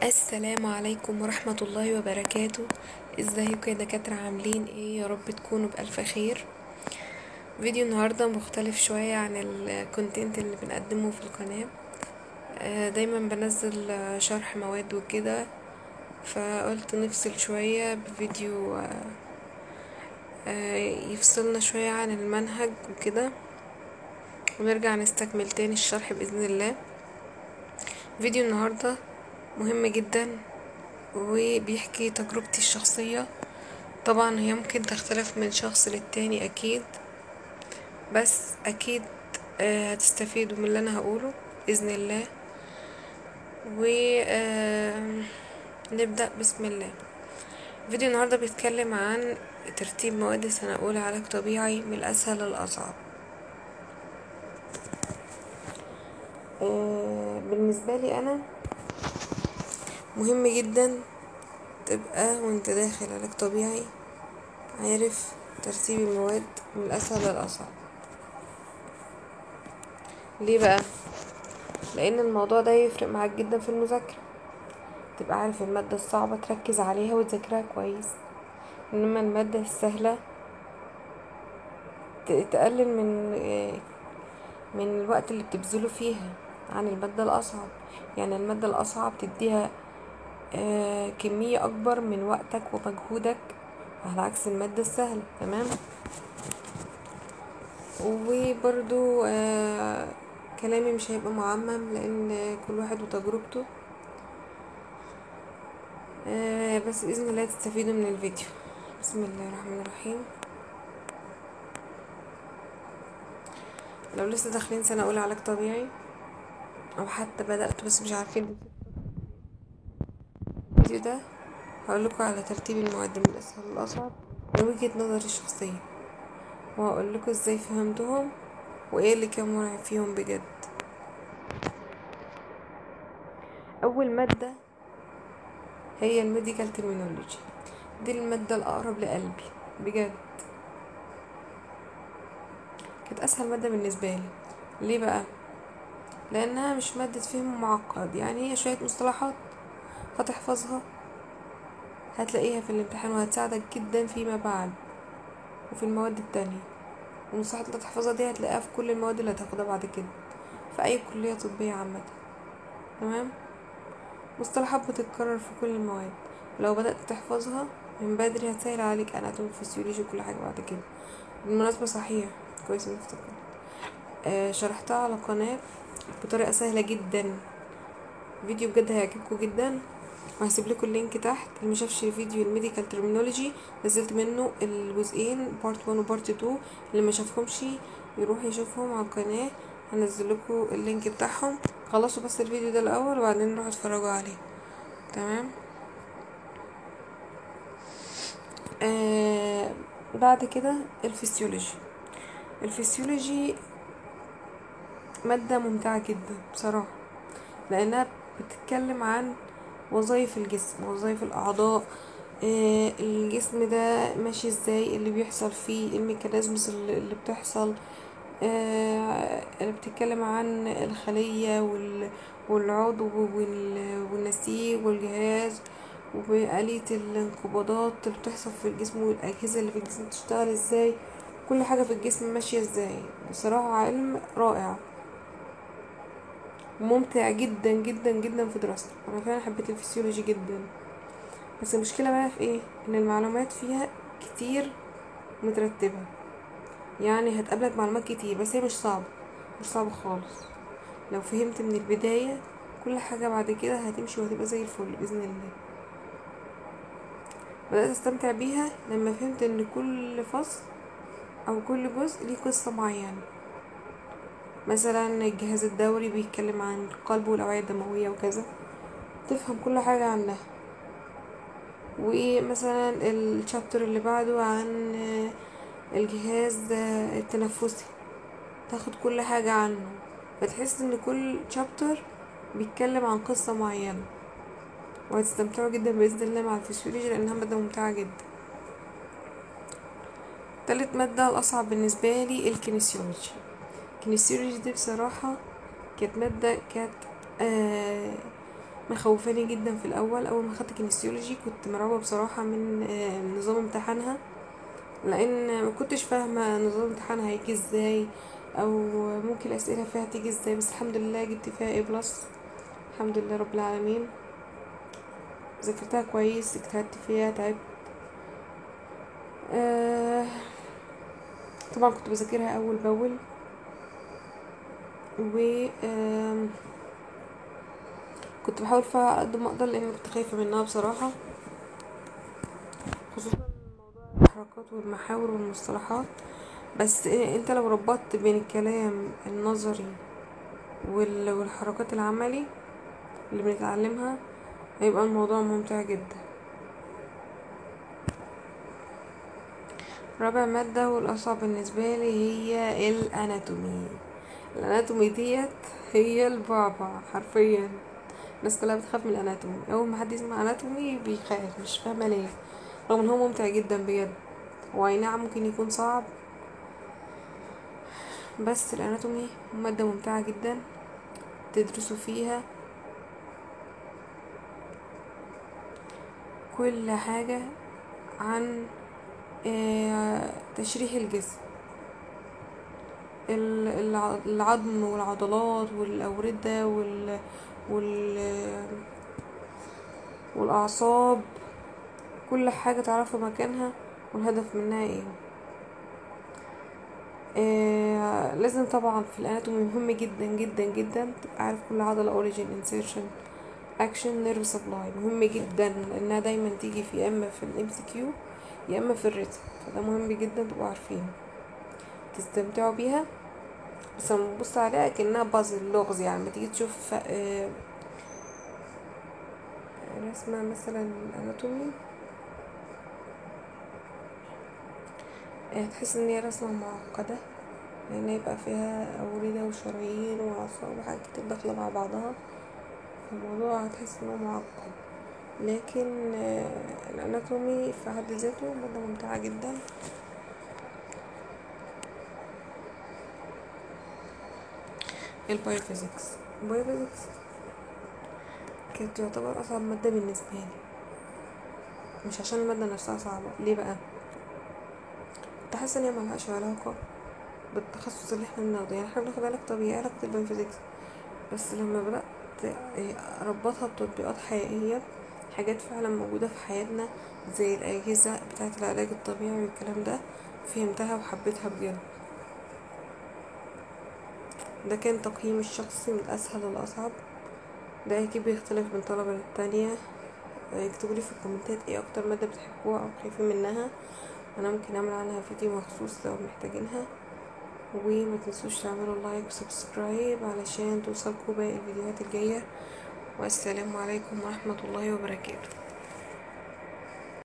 السلام عليكم ورحمة الله وبركاته. ازيكم يا دكاترة؟ عاملين ايه؟ يا رب تكونوا بألف خير. فيديو النهاردة مختلف شوية عن الكونتنت اللي بنقدمه في القناة. دايما بنزل شرح مواد وكده، فقلت نفصل شوية بفيديو يفصلنا شوية عن المنهج وكده، ونرجع نستكمل تاني الشرح بإذن الله. فيديو النهاردة مهم جدا وبيحكي تجربتي الشخصية. طبعا هي ممكن تختلف من شخص للتاني اكيد، بس اكيد هتستفيدوا من اللي انا هقوله باذن الله. و نبدا بسم الله. فيديو النهارده بيتكلم عن ترتيب مواد سنه اولى علاج طبيعي من الاسهل للاصعب. بالنسبه لي انا مهم جدا تبقى وانت داخل علاج طبيعي عارف ترتيب المواد من الاسهل للاصعب. ليه بقى؟ لان الموضوع ده يفرق معاك جدا في المذاكره، تبقى عارف المادة الصعبة تركز عليها وتذاكرها كويس، انما المادة السهلة تقلل من الوقت اللي بتبذله فيها عن المادة الأصعب. يعني المادة الأصعب تديها كمية أكبر من وقتك ومجهودك، على عكس المادة السهلة. تمام. وبرضو كلامي مش هيبقى معمم لأن كل واحد وتجربته، بس بإذن الله تستفيدوا من الفيديو. بسم الله الرحمن الرحيم. لو لسه داخلين سنة أولى علاج طبيعي أو حتى بدأت بس مش عارفين الفيديو ده، هقولكوا على ترتيب المواد من الأسهل للأصعب من وجهة نظري الشخصية، وهقولكوا ازاي فهمتهم وايه اللي كان مرعب فيهم بجد. أول مادة هي الميديكال ترمينولوجي، دي المادة الأقرب لقلبي بجد. كانت أسهل مادة بالنسبة لي. ليه بقى؟ لأنها مش مادة فهم معقد، يعني هي شوية مصطلحات هتحفظها هتلاقيها في الامتحان وهتساعدك جدا فيما بعد وفي المواد التانية. والمصطلحات اللي هتحفظها دي هتلاقيها في كل المواد اللي هتاخدها بعد كده في أي كلية طبية عامة. تمام. مصطلحات بتتكرر في كل المواد، لو بدأت تحفظها من بدري هتسهل عليك اناتومي وفسيولوجي وكل حاجة بعد كده. بالمناسبة صحيح، كويس اني افتكرت. شرحتها على قناة بطريقة سهلة جدا، فيديو بجد هيعجبكم جدا، وهسيب لكم اللينك تحت. اللي مشافش فيديو الميديكال ترمينولوجي نزلت منه الجزئين بارت 1 وبارت 2، اللي ما شافهمش يروح يشوفهم على القناة، هنزل لكم اللينك بتاعهم. خلصوا بس الفيديو ده الاول وبعدين نروح اتفرجوا عليه. تمام. آه بعد كده الفسيولوجي. الفسيولوجي مادة ممتعة جدا بصراحة، لأنها بتتكلم عن وظائف الجسم، وظائف الأعضاء، الجسم ده ماشي ازاي، اللي بيحصل فيه، الميكانيزمز اللي بتحصل. اللي بتتكلم عن الخلية والعضو والنسيج والجهاز وآلية الانقباضات اللي بتحصل في الجسم، والأجهزة اللي في الجسم بتشتغل ازاي، كل حاجة في الجسم ماشية ازاي. بصراحة علم رائع ممتع جدا جدا جدا في دراسته. انا فعلا حبيت الفسيولوجي جدا، بس المشكله بقى في ايه؟ ان المعلومات فيها كتير مترتبه، يعني هتقابلك معلومات كتير، بس هي مش صعبه، مش صعبه خالص. لو فهمت من البدايه كل حاجه بعد كده هتمشي وهتبقى زي الفل باذن الله. بدات استمتع بيها لما فهمت ان كل فصل او كل جزء ليه قصه معينه. مثلا الجهاز الدوري بيتكلم عن القلب والاوعيه الدمويه وكذا، تفهم كل حاجه عنها. ومثلا الشابتر اللي بعده عن الجهاز التنفسي، تاخد كل حاجة عنه، فتحس ان كل شابتر بيتكلم عن قصة معينة، وهتستمتعوا جدا بإذن الله مع الفسيولوجي لأنها مادة ممتعة جدا. تالت مادة الأصعب بالنسبة لي الكينيسيولوجي. الكينيسيولوجي دي بصراحة كانت مادة كانت مخوفاني جدا في الاول. اول ما خدت كينيسيولوجي كنت مرعوبه بصراحه من نظام امتحانها، لان ما كنتش فاهمه نظام امتحانها هيجي ازاي، او ممكن الاسئله فيها تيجي ازاي. بس الحمد لله جبت فيها ايه بلس، الحمد لله رب العالمين. ذاكرتها كويس، اجتهدت فيها، تعبت. آه طبعا كنت بذاكرها اول باول، و كنت بحاول فيها على قد ما اقدر، لان كنت خايفه منها بصراحه، خصوصا موضوع الحركات والمحاور والمصطلحات. بس انت لو ربطت بين الكلام النظري والحركات العملي اللي بنتعلمها، هيبقى الموضوع ممتع جدا. رابع مادة والأصعب بالنسبة لي هي الأناتومي. الأناتومي ديت هي البعبع حرفيا. الناس كلها بتخاف من الأناتومي، أول ما حد يسمع أناتومي بيخاف، مش فاهمة ليه، رغم ان هو ممتع جدا بجد. واي نعم ممكن يكون صعب، بس الأناتومي مادة ممتعة جدا. تدرسوا فيها كل حاجة عن تشريح الجسم، العظم والعضلات والأوردة وال والأعصاب، كل حاجة تعرفوا مكانها والهدف منها ايه. لازم طبعا في الاناتومي مهم جدا جدا جدا تبقى عارف كل عضلة، اوريجين، انسيرشن، اكشن، نيرف سبلاي. مهم جدا لانها دايما تيجي في يا اما في الام سي كيو يا اما في الريتم، فده مهم جدا تبقوا عارفين تستمتعوا بيها. بس لما تبص عليها كأنها بازل لغز، يعني لما تيجي تشوف رسمة مثلا اناتومي تحس ان هي رسمة معقدة، لان يبقى فيها أوردة وشرايين وأعصاب وحاجات كتير داخلة مع بعضها، الموضوع هتحس انه معقد. لكن الاناتومي في حد ذاته مادة ممتعة جدا. البايوفيزيكس كانت تعتبر اصعب مادة بالنسبة لي، مش عشان المادة نفسها صعبة. ليه بقى؟ كنت حاسة ان هي ملهاش علاقة بالتخصص اللي احنا بناخده، يعني احنا بناخد علاج طبيعي، علاقة البايوفيزيكس. بس لما بدأت اربطها بتطبيقات حقيقية، حاجات فعلا موجودة في حياتنا زي الأجهزة بتاعة العلاج الطبيعي والكلام ده، فهمتها وحبيتها بجد. ده كان تقييمي الشخصي من الأسهل للأصعب. ده أكيد بيختلف من طلبة للتانية. اكتبولي في الكومنتات ايه أكتر مادة بتحبوها أو خايفين منها، أنا ممكن أعمل عنها فيديو مخصوص لو محتاجينها. وما تنسوش تعملوا لايك وسبسكرايب علشان توصلكوا باقي الفيديوهات الجاية. والسلام عليكم ورحمة الله وبركاته.